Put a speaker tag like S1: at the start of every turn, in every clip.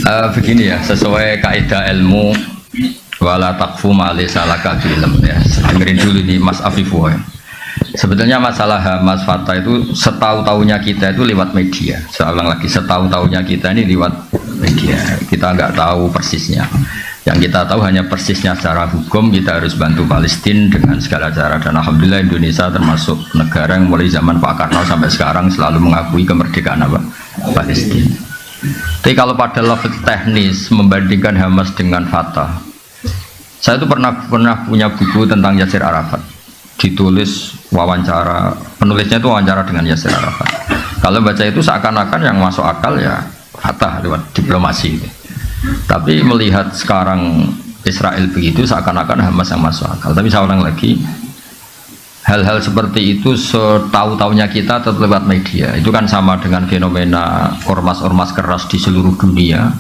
S1: Begini ya, sesuai kaidah ilmu wala taqfu ma laysa laka ilm ya. Dengerin dulu nih Mas Afifu ya. Sebetulnya masalah Hamas Fatah itu setahu-tahunya kita itu lewat media. Saya ulang lagi, setahu-tahunya kita ini lewat media. Kita nggak tahu persisnya. Yang kita tahu hanya persisnya secara hukum kita harus bantu Palestina dengan segala cara. Dan alhamdulillah Indonesia termasuk negara yang mulai zaman Pak Karno sampai sekarang selalu mengakui kemerdekaan apa? Palestina. Tapi kalau pada level teknis membandingkan Hamas dengan Fatah, saya itu pernah punya buku tentang Yasir Arafat, ditulis wawancara, penulisnya itu wawancara dengan Yasir Arafat. Kalau baca itu seakan-akan yang masuk akal ya Fatah lewat diplomasi itu. Tapi melihat sekarang Israel begitu seakan-akan Hamas yang masuk akal. Tapi saya ulang lagi, hal-hal seperti itu setahu-tahunya kita tetap lewat media. Itu kan sama dengan fenomena ormas-ormas keras di seluruh dunia.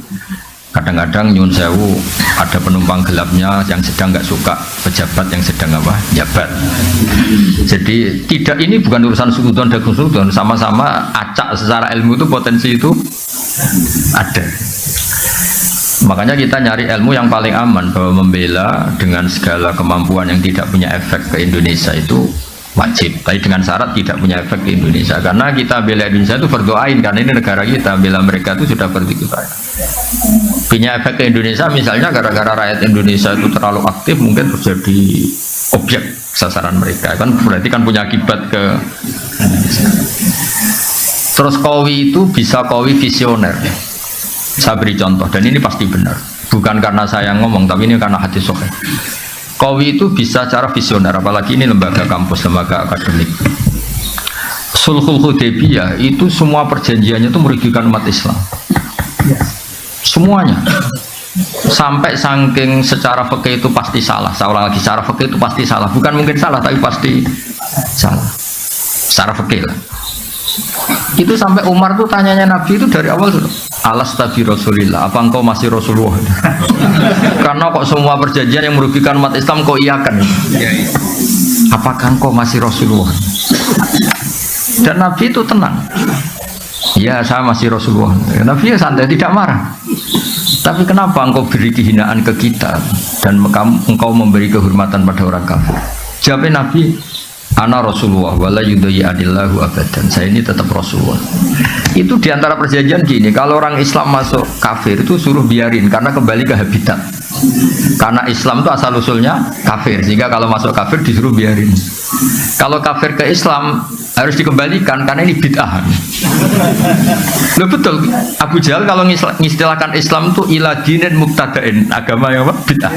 S1: Kadang-kadang nyun sewu ada penumpang gelapnya yang sedang nggak suka pejabat yang sedang apa jabat. Jadi tidak, ini bukan urusan sudon dan sudon, sama-sama acak secara ilmu itu potensi itu ada. Makanya kita nyari ilmu yang paling aman, bahwa membela dengan segala kemampuan yang tidak punya efek ke Indonesia itu wajib, tapi dengan syarat tidak punya efek ke Indonesia. Karena kita bela Indonesia itu berdoain, karena ini negara kita, bela mereka itu sudah berdoa. Punya efek ke Indonesia misalnya gara-gara rakyat Indonesia itu terlalu aktif, mungkin terjadi objek sasaran mereka, kan berarti kan punya akibat ke Indonesia. Terus Kowi itu bisa Kowi visioner. Saya beri contoh, dan ini pasti benar, bukan karena saya ngomong, tapi ini karena hadis sahih. Kowi itu bisa cara visioner, apalagi ini lembaga kampus, lembaga akademik. Sulhul Hudaybiyah itu semua perjanjiannya itu merugikan umat Islam, semuanya. Sampai saking secara fikih itu pasti salah. Saya ulang lagi, secara fikih itu pasti salah, bukan mungkin salah, tapi pasti salah secara fikih lah. Itu sampai Umar tuh tanyanya Nabi itu dari awal sudah, alastabi Rasulillah, apa engkau masih Rasulullah? Karena kok semua perjanjian yang merugikan umat Islam kau iakan, apakah engkau masih Rasulullah? Dan Nabi itu tenang, ya saya masih Rasulullah. Nabi ya santai, tidak marah. Tapi kenapa engkau beri kehinaan ke kita dan engkau memberi kehormatan pada orang kafir? Jawabnya Nabi, ana Rasulullah wala yudai adillahu abadan. Saya ini tetap Rasulullah. Itu diantara perjanjian gini, kalau orang Islam masuk kafir itu suruh biarin, karena kembali ke habitat. Karena Islam itu asal usulnya kafir, sehingga kalau masuk kafir disuruh biarin. Kalau kafir ke Islam harus dikembalikan, karena ini bid'ah. Loh betul, Abu Jahal kalau ngistilahkan Islam itu ila dinin mubtada'in, agama yang apa? Bid'ah.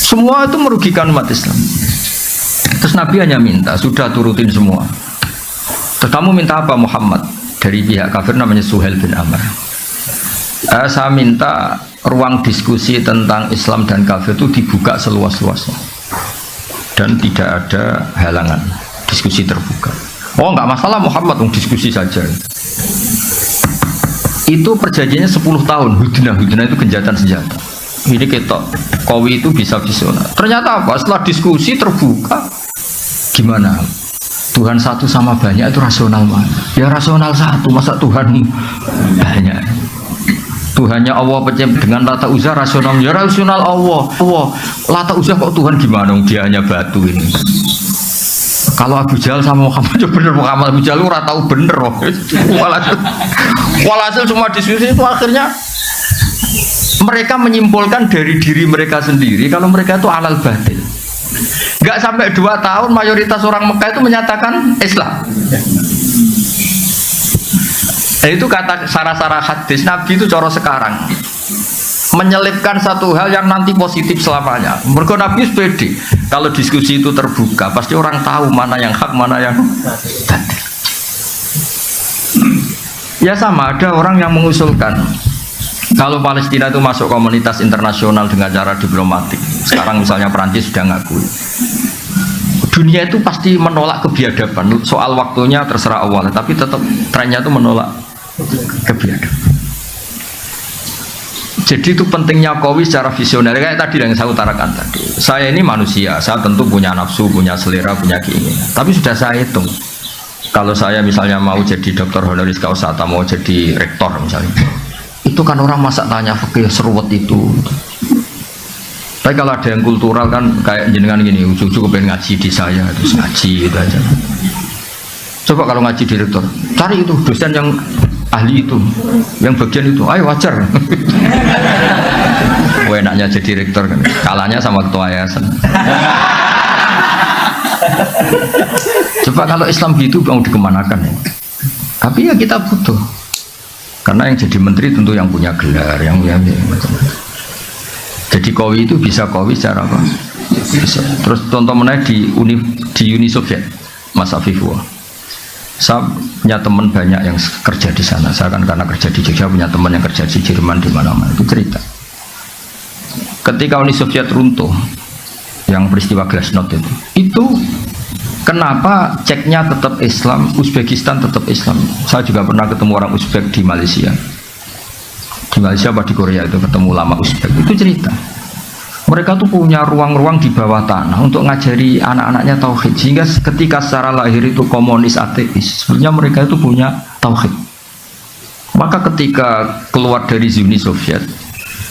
S1: Semua itu merugikan umat Islam. Terus Nabi hanya minta, sudah turutin semua. Terus kamu minta apa Muhammad? Dari pihak kafir namanya Suhail bin Amr. Saya minta ruang diskusi tentang Islam dan kafir itu dibuka seluas-luasnya. Dan tidak ada halangan, diskusi terbuka. Oh enggak masalah Muhammad, diskusi saja. Itu perjanjiannya 10 tahun, Hudnah itu genjatan senjata. Ini ketok, Kowi itu bisa visioner. Ternyata apa? Setelah diskusi terbuka, gimana? Tuhan satu sama banyak itu rasional mana? Ya rasional satu, masa Tuhan banyak? Tuhannya Allah pencipta dengan Lata Uzza rasional, ya rasional Allah. Lata Uzza kok Tuhan gimana? Dia hanya batu ini. Kalau Abu Jahal sama Muhammad itu bener, Muhammad Abu Jahal ora tahu bener. Walhasil semua diskusi itu akhirnya mereka menyimpulkan dari diri mereka sendiri kalau mereka itu alal batil. Nggak sampai 2 tahun mayoritas orang Mekah itu menyatakan Islam. Itu kata sarah-sarah hadis Nabi itu coro sekarang menyelipkan satu hal yang nanti positif selamanya. Mergo Nabi pede kalau diskusi itu terbuka pasti orang tahu mana yang hak mana yang batil. Ya sama, ada orang yang mengusulkan kalau Palestina itu masuk komunitas internasional dengan cara diplomatik. Sekarang misalnya Perancis sudah ngakui. Dunia itu pasti menolak kebiadaban. Soal waktunya terserah Allah, tapi tetap trennya itu menolak kebiadaban. Jadi itu pentingnya Kowi secara visioner. Kayak tadi yang saya utarakan tadi. Saya ini manusia, saya tentu punya nafsu, punya selera, punya keinginan. Tapi sudah saya hitung, kalau saya misalnya mau jadi dokter honoris causa atau mau jadi rektor misalnya, itu kan orang masa tanya fikih seruwet itu. Tapi kalau ada yang kultural kan kayak jenengan gini, cucu pengen ngaji di saya, terus ngaji itu aja. Coba kalau ngaji di rektor, cari itu dosen yang ahli itu, yang bagian itu, ayo wajar. Enaknya jadi rektor kan, kalahnya sama ketua yayasan. Coba kalau Islam gitu mau dikemanakan ya? Tapi ya kita butuh, karena yang jadi menteri tentu yang punya gelar, yang macam-macam. Jadi Kowi itu bisa Kowi secara apa? Bisa. Terus contoh menaik di Uni Soviet, Mas Afifullah. Saya punya teman banyak yang kerja di sana. Saya kan karena kerja di Jogja punya teman yang kerja di Jerman di mana-mana. Itu cerita. Ketika Uni Soviet runtuh, yang peristiwa Glasnost itu kenapa ceknya tetap Islam, Uzbekistan tetap Islam. Saya juga pernah ketemu orang Uzbek di Malaysia. Di Malaysia apa di Korea itu ketemu ulama Uzbek. Itu cerita. Mereka tuh punya ruang-ruang di bawah tanah untuk ngajari anak-anaknya tauhid. Sehingga ketika secara lahir itu komunis ateis, sebenarnya mereka itu punya tauhid. Maka ketika keluar dari Uni Soviet,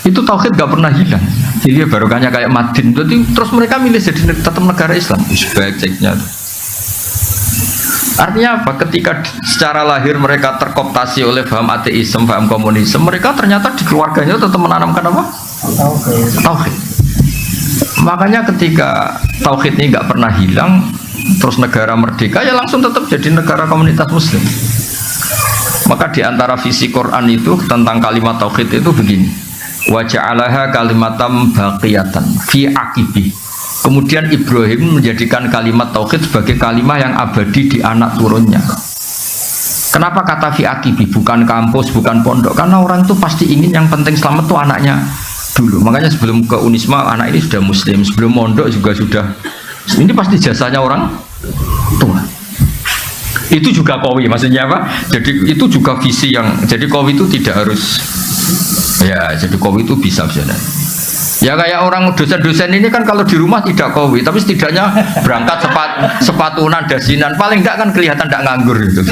S1: itu tauhid gak pernah hilang. Jadi barokahnya kayak Madin. Jadi terus mereka milih jadi tetap negara Islam. Uzbek, Ceknya. Artinya apa? Ketika secara lahir mereka terkooptasi oleh paham ateisme, paham komunisme, mereka ternyata di keluarganya tetap menanamkan apa? Tauhid. Makanya ketika tauhid ini nggak pernah hilang, terus negara merdeka ya langsung tetap jadi negara komunitas Muslim. Maka di antara visi Quran itu tentang kalimat tauhid itu begini: wa ja'alaha kalimatam baqiyatan fi aqibi. Kemudian Ibrahim menjadikan kalimat tauhid sebagai kalimat yang abadi di anak turunnya. Kenapa kata fi aqibi, bukan kampus, bukan pondok? Karena orang itu pasti ingin yang penting selamat tuh anaknya dulu. Makanya sebelum ke Unisma anak ini sudah muslim, sebelum mondok juga sudah. Ini pasti jasanya orang tua. Itu juga Kowi, maksudnya apa? Jadi itu juga visi yang, jadi Kowi itu tidak harus ya, jadi Kowi itu bisa. Ya kayak orang dosen-dosen ini kan kalau di rumah tidak Kowi, tapi setidaknya berangkat sepatunan, dasinan, paling enggak kan kelihatan tidak nganggur gitu.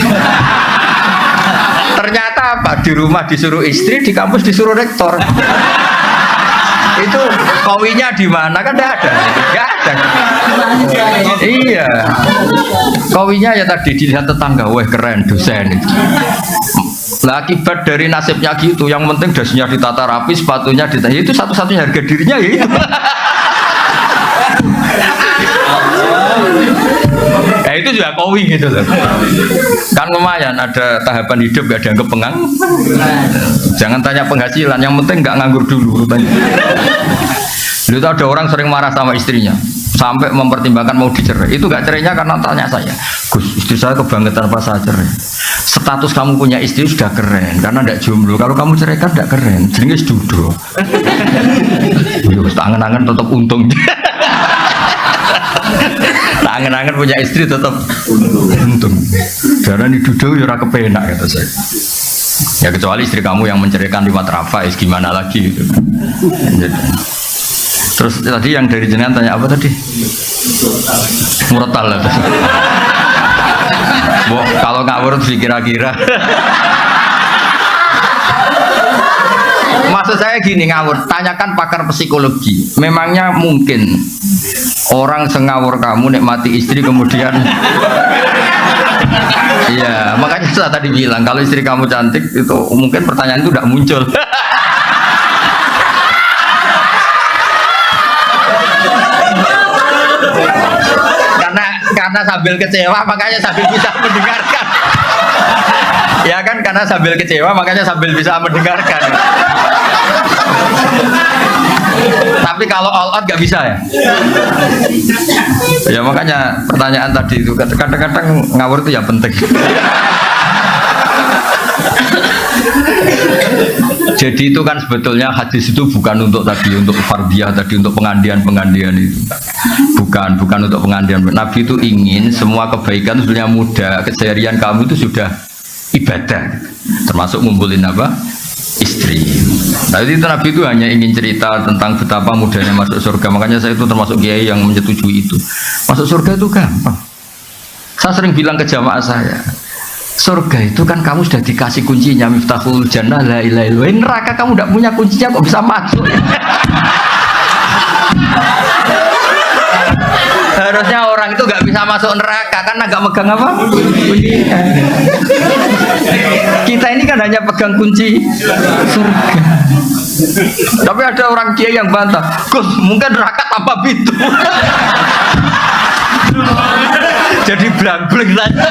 S1: Ternyata apa? Di rumah disuruh istri, di kampus disuruh rektor. Itu Kowinya di mana kan tidak ada, nggak ada. Iya, Kowinya ya tadi dilihat tetangga, wah keren dosen itu. Lah akibat dari nasibnya gitu, yang penting dasinya ditata rapi, sepatunya ditata, itu satu-satunya harga dirinya ya itu. Ya itu juga Kowi gitu loh. Kan lumayan ada tahapan hidup gak dianggap pengangguran. Jangan tanya penghasilan, yang penting gak nganggur dulu. Dulu itu ada orang sering marah sama istrinya sampai mempertimbangkan mau dicerai. Itu gak cerainya karena tanya saya, Gus, istri saya kebangetan pas saya cerai. Status kamu punya istri sudah keren karena tidak jomblo. Kalau kamu ceraikan tidak keren, jadi duduk. Angen-angen tetap untung. Angen-angen punya istri tetap untung. Karena ini duduk ya kepenak kata saya. Ya kecuali istri kamu yang menceraikan lewat Rafa, gimana lagi gitu. Terus tadi yang dari jenengan tanya apa tadi? Murotal lah. Kalau ngawur kira-kira. Maksud saya gini, ngawur, tanyakan pakar psikologi. Memangnya mungkin orang sengawur kamu nikmati istri kemudian iya, makanya saya tadi bilang kalau istri kamu cantik itu mungkin pertanyaan itu tidak muncul. karena sambil kecewa makanya sambil bisa mendengarkan. Ya kan, karena sambil kecewa makanya sambil bisa mendengarkan. Tapi kalau all out gak bisa ya. Ya makanya pertanyaan tadi itu kadang-kadang ngawur itu ya penting. Jadi itu kan sebetulnya hadis itu bukan untuk tadi untuk fardiyah tadi untuk pengandian itu. Bukan untuk pengandian. Nabi itu ingin semua kebaikan itu sebenarnya mudah. Keseharian kamu itu sudah ibadah. Termasuk ngumpulin apa? Istri. Nah itu Nabi itu hanya ingin cerita tentang betapa mudahnya masuk surga. Makanya saya itu termasuk kiai yang menyetujui itu. Masuk surga itu gampang. Saya sering bilang ke jamaah saya, surga itu kan kamu sudah dikasih kuncinya, miftahul jannah la ilaha illallah. Neraka kamu tidak punya kuncinya kok bisa masuk? Harusnya orang itu nggak bisa masuk neraka karena nggak megang apa? Kuncinya. Kita ini kan hanya pegang kunci surga. Tapi ada orang kiai yang bantah, Gus mungkin neraka tanpa pintu. Jadi blang-blang saja.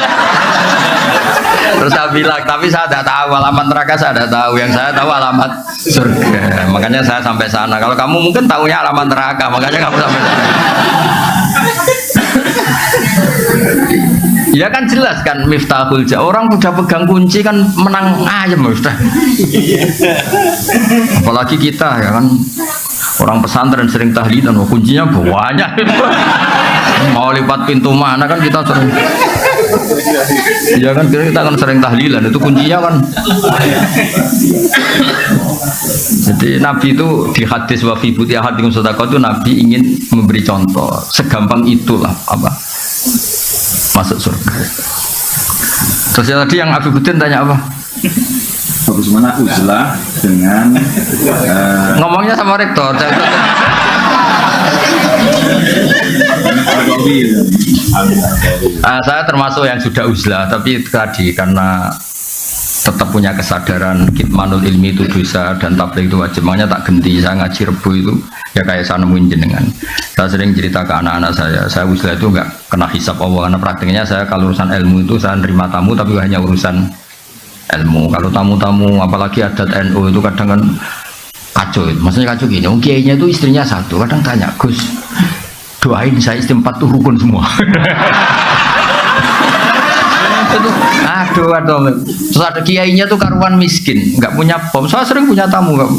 S1: Terus saya bilang, tapi saya tidak tahu alamat neraka, saya tidak tahu. Yang saya tahu alamat surga. Makanya saya sampai sana. Kalau kamu mungkin tahunya alamat neraka, makanya kamu sampai sana. Ya kan jelas kan miftahul jannah. Orang udah pegang kunci kan menang ayam sudah. Apalagi kita ya kan orang pesantren sering tahlilan, kuncinya banyak. Mau lipat pintu mana kan kita sering. Ya kan kita kan sering tahlilan itu kuncinya kan. Jadi Nabi itu di hadis wa fi buti ahadikum sadaqah itu Nabi ingin memberi contoh segampang itulah apa masuk surga. Terus tadi yang Abi Budin tanya apa?
S2: Bagaimana uzlah dengan
S1: ngomongnya sama rektor. Saya termasuk yang sudah uzlah, tapi tadi karena tetap punya kesadaran kitmanul ilmi itu dosa dan tabligh itu wajib, makanya tak genti. Saya ngaji Rebu itu ya kayak saya nemuin jenengan. Saya sering cerita ke anak-anak saya uzlah itu enggak kena hisab Allah, karena praktiknya saya kalau urusan ilmu itu saya nerima tamu tapi hanya urusan ilmu. Kalau tamu-tamu apalagi adat NU itu kadang kan kacau, maksudnya kacau gini, kiainya itu istrinya satu, kadang tanya, Gus doain saya istri 4 tuh rukun semua. Aduh, terus ada kiainya tuh karuan miskin, nggak punya pom. Saya sering punya tamu, nggak,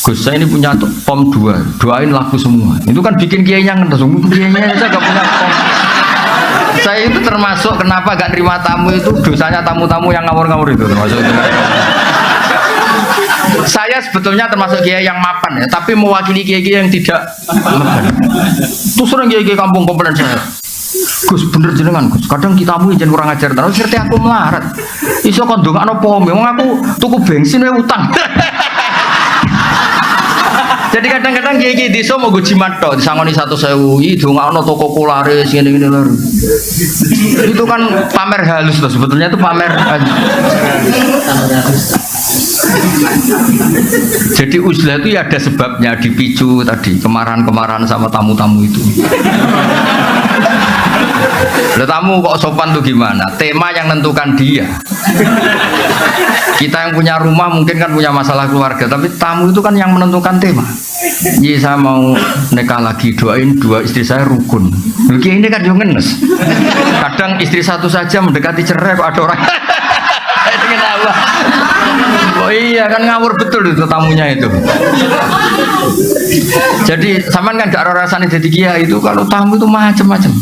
S1: Gus saya ini punya pom 2, doain laku semua. Itu kan bikin kiainya ngenes, kiainya saya nggak punya pom. Saya itu termasuk kenapa gak terima tamu itu dosanya tamu-tamu yang ngawur-ngawur itu termasuk itu. Saya sebetulnya termasuk kiai yang mapan ya, tapi mewakili kiai-kiai yang tidak mapan. Itu sering kiai-kiai kampung komplain saya, Gus bener jenengan Gus, kadang kitamu izin kurang ajar terus ngerti aku melarat. Iso kon ndongakno pom, wong aku tuku bensin wae utang. Jadi kadang-kadang kiai-kiai desa mau gue jimat tok disangoni 1.000 iki ndongakno toko kularis ngene-ngene lho. Itu kan pamer halus loh, sebetulnya itu pamer. Jadi uzlah itu ya ada sebabnya, dipicu tadi kemarahan-kemarahan sama tamu-tamu itu. Loh, tamu kok sopan tuh gimana? Tema yang nentukan dia. Kita yang punya rumah mungkin kan punya masalah keluarga, tapi tamu itu kan yang menentukan tema. Jadi saya mau nikah lagi, doain 2 istri saya rukun. Begini ini kan juga ngenes. Kadang istri 1 saja mendekati cerai kok ada orang. Dengan Allah. Oh iya kan ngawur betul itu tamunya itu. Jadi sampean kan gak rasanya jadi kiai itu kalau tamu itu macam-macam.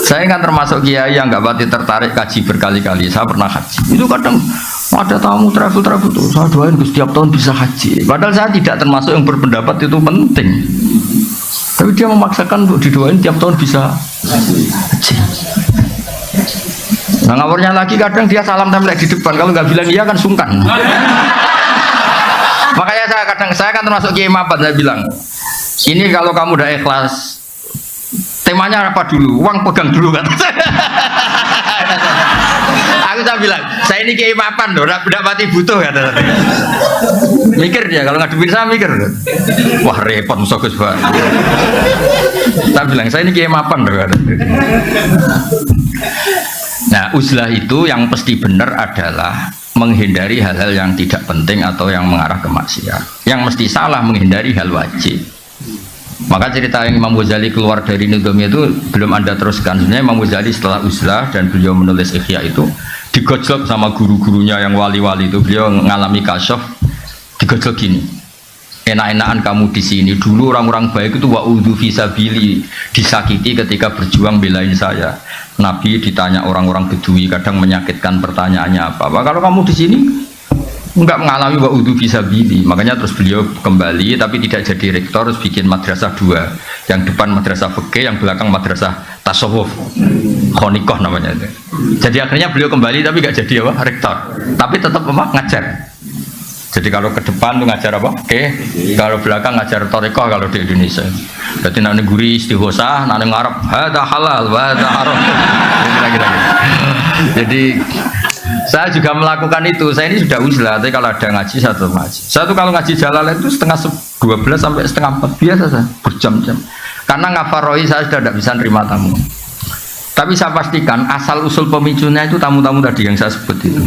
S1: Saya kan termasuk kiai yang nggak pati tertarik kaji berkali-kali. Saya pernah haji. Itu kadang ada tamu travel tuh. Saya doain setiap tahun bisa haji. Padahal saya tidak termasuk yang berpendapat itu penting. Tapi dia memaksakan untuk didoain tiap tahun bisa haji. Nah ngawurnya lagi kadang dia salam template di depan. Kalau nggak bilang iya kan sungkan. Makanya saya kan termasuk kiai mapan. Saya bilang ini kalau kamu udah ikhlas. Temanya apa dulu? Uang pegang dulu kan? Saya bilang, saya ini kiai mapan loh, tidak pati butuh ya. Mikir ya, kalau ngadepin saya mikir. Wah repot, musuh-musuh banget. Saya bilang, saya ini kiai mapan loh. Nah, uzlah itu yang pasti benar adalah menghindari hal-hal yang tidak penting atau yang mengarah ke maksiat. Yang mesti salah menghindari hal wajib. Maka cerita yang Imam Ghazali keluar dari Nizamiyah itu belum Anda teruskan. Sebenarnya Imam Ghazali setelah uzlah dan beliau menulis Ihya itu digojlok sama guru-gurunya yang wali-wali itu. Beliau mengalami kasyaf, digojlok gini, enak-enakan kamu di sini. Dulu orang-orang baik itu wa'udhu fisabili, disakiti ketika berjuang belain saya. Nabi ditanya orang-orang Bedui, kadang menyakitkan pertanyaannya apa. Kalau kamu di sini enggak mengalami wa'udhu fisabili, makanya terus beliau kembali tapi tidak jadi rektor, terus bikin madrasah 2, yang depan madrasah fikih, yang belakang madrasah tasawuf khonikoh namanya itu. Jadi akhirnya beliau kembali tapi nggak jadi apa rektor, tapi tetap apa ngajar. Jadi kalau ke depan tuh ngajar apa? Oke. Kalau belakang ngajar torikoh kalau di Indonesia. Jadi nanti guri istighosa, nanti ngarep hada halal, hada haram. Kira-kira. Jadi saya juga melakukan itu. Saya ini sudah uzlah, tapi kalau ada ngaji satu ngaji. Satu kalau ngaji Jalalain itu setengah 12 sampai setengah 4 biasa saya berjam-jam. Karena ngafaroi saya sudah tidak bisa nerima tamu. Tapi saya pastikan asal usul pemicunya itu tamu-tamu tadi yang saya sebut itu.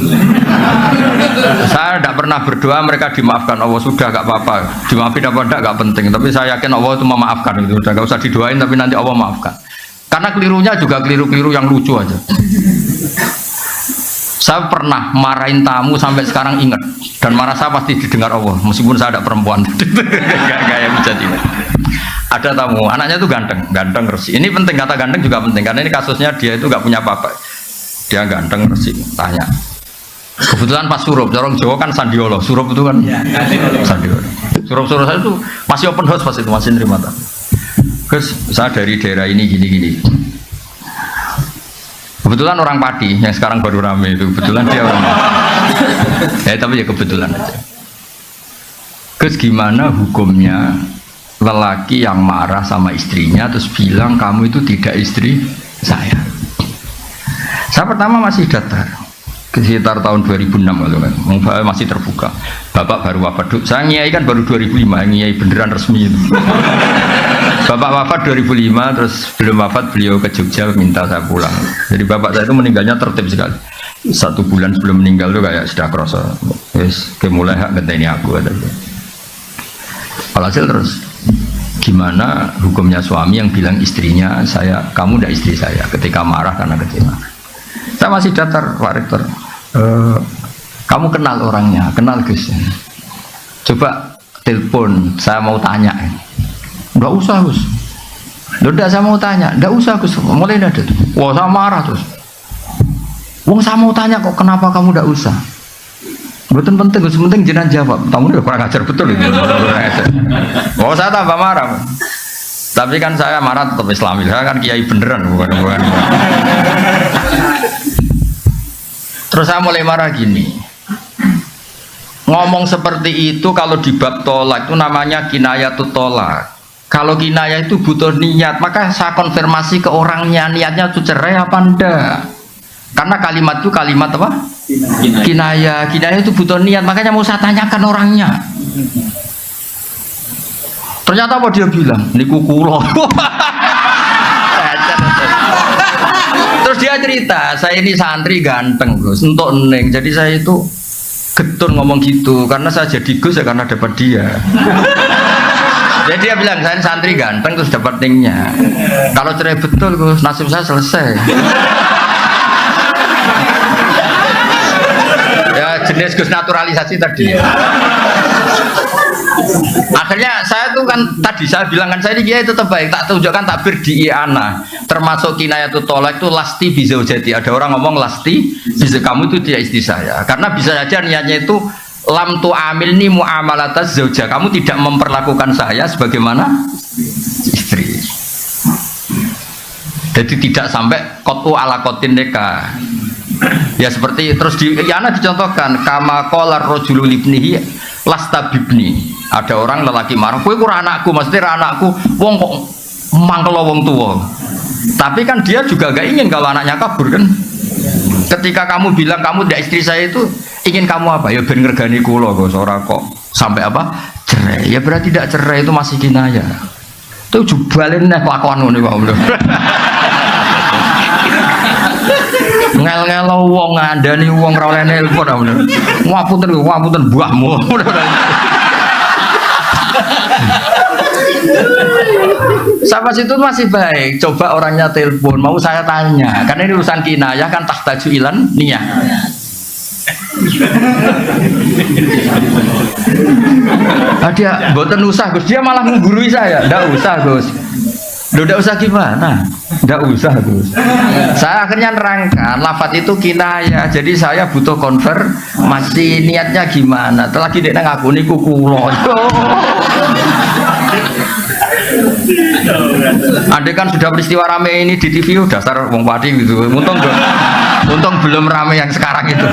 S1: Saya tidak pernah berdoa mereka dimaafkan Allah, sudah gak apa-apa. Dimaafin apa enggak gak penting. Tapi saya yakin Allah itu memaafkan itu. Sudah gak usah didoain tapi nanti Allah maafkan. Karena kelirunya juga keliru-keliru yang lucu aja. Saya pernah marahin tamu sampai sekarang ingat, dan marah saya pasti didengar Allah meskipun saya ada perempuan. Gak yang bisa ini. Ada tamu, anaknya itu ganteng resi. Ini penting, kata ganteng juga penting karena ini kasusnya dia itu gak punya apa-apa. Dia ganteng resi. Tanya. Kebetulan pas surup, orang Jawa kan sandiolo, surup itu kan sandiolo. Surup-surup saya itu masih open house pas itu, masih nerima tamu. Terus saya dari daerah ini gini-gini. Kebetulan orang Padi yang sekarang baru rame itu, kebetulan dia orang tapi ya kebetulan aja. Terus gimana hukumnya lelaki yang marah sama istrinya terus bilang kamu itu tidak istri saya? Saya pertama masih datar, sekitar tahun 2006 gitu kan, masih terbuka. Bapak baru wafat, saya ngiai kan baru 2005, ngiai beneran resmi itu. Bapak wafat 2005, terus belum wafat beliau ke Jogja minta saya pulang. Jadi bapak saya itu meninggalnya tertib sekali. 1 bulan sebelum meninggal tuh kayak sudah kerasa, wes kemulai hak ngenteni aku ada. Alhasil terus, gimana hukumnya suami yang bilang istrinya kamu tidak istri saya ketika marah karena kecewa? Saya masih datar Pak Rektor. Kamu kenal orangnya, kenal Gus. Coba telepon, saya mau tanya. Enggak usah Gus. Udah saya mau tanya, enggak usah Gus. Mulai ada tuh. Wah saya marah terus. Wong saya mau tanya kok kenapa kamu enggak usah? Betul penting Gus, penting jenengan jawab. Kamu udah kurang ajar betul itu. Oh saya tambah marah. Tapi kan saya marah tetap Islami. Saya kan kiai beneran bukan. Terus saya mulai marah gini. Ngomong seperti itu kalau di bab tolak itu namanya kinayatut tolak. Kalau kinayah itu butuh niat, maka saya konfirmasi ke orangnya niatnya itu cerai apa enggak. Karena kalimat itu kalimat apa? Kinayah. Kinayah itu butuh niat, makanya mau saya tanyakan orangnya. Ternyata apa dia bilang? Niku kulo. Terus dia cerita, saya ini santri ganteng Gus, untuk neng. Jadi saya itu getun ngomong gitu, karena saya jadi Gus ya karena dapat dia. Jadi dia bilang saya santri ganteng terus dapat nengnya. Kalau cerai betul Gus, nasib saya selesai. Ya jenis Gus naturalisasi tadi. Akhirnya saya tuh kan tadi saya bilang kan saya ini kiai tetap baik, tak tunjukkan takbir di I'ana termasuk kinayatut tolak itu lasti bizaujati. Ada orang ngomong lasti bisa kamu itu tidak istri saya, karena bisa saja niatnya itu lam tu amilni muamalataz zauja, kamu tidak memperlakukan saya sebagaimana istri. Jadi tidak sampai kotu ala kotin neka. Ya seperti terus di I'ana dicontohkan kama qolar rajulu libnihi lasta bibni. Ada orang lelaki marah, kowe ku anakku, maksudnya anakku, wong kok mangkel wong tua. Tapi kan dia juga gak ingin kalau anaknya kabur kan. Ketika kamu bilang kamu tidak istri saya itu ingin kamu apa? Ya ben ngergani kula kok ora kok sampai apa? Cerai. Ya berarti tidak cerai itu masih kinayah. Itu jubalin nek kelakuan ngene kok. Ngel-ngel wong ngandani wong ora oleh nelpon ta. Ngapunten buahmu. Sampai situ masih baik. Coba orangnya telepon, mau saya tanya. Karena ini urusan kinayah kan tahtaju ilan niyah. Dia boten usah Gus, dia malah menggurui saya. Ndak usah Gus. Ndak usah gimana? Ndak usah Gus. Saya akhirnya nerangkan lafadz itu kinayah. Jadi saya butuh konfirmasi niatnya gimana. Lagi dia ngaku niku kula. Andai kan sudah peristiwa rame ini di TV, dasar wong padi gitu. Untung belum rame yang sekarang itu.